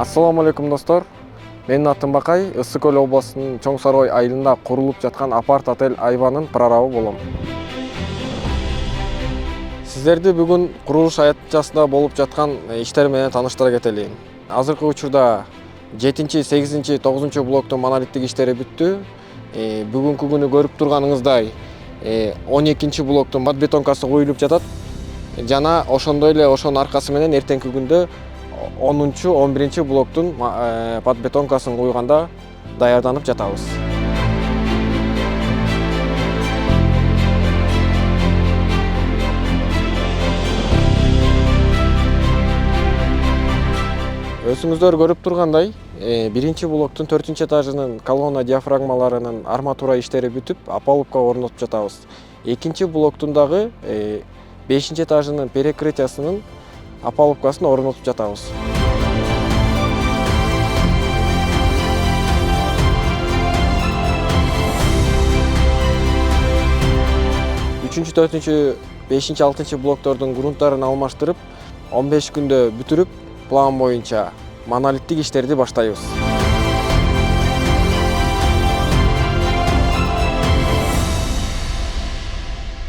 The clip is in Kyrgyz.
Ассаламу алейкум достор. Менин атым Бакай, Ысык Көл областынын Чоң Сарой айылында курулуп жаткан апарт отель Айванын прорабы болом. Сиздерди бүгүн курулуш аятчасында болуп жаткан иштер менен тааныштыра кетелин. Азыркы учурда 7, 8, 9 блоктун монолиттик иштери бүттү. Бүгүнкү күнү көрүп турганыңыздай 12 блоктун бат бетонкасы коюлуп жатат. Жана ошондой эле ошонун аркасы менен эртеңки күндө 10, 11 блоктун бат бетонкасын куйганда даярданып жатабыз. Өзүңүздөр көрүп тургандай, 1 блоктун 4 этажынын колонна диафрагмаларынын арматура иштери бүтүп, опалубка орнотуп жатабыз. 2 блоктун дагы 5 этажынын перекрытиясынын опалубкасын орнотуп жатабыз. 3, 4, 5, 6 блоктордун грунттарын алмаштырып, 15 күндө бүтүрүп, план боюнча монолиттик иштерди баштайбыз.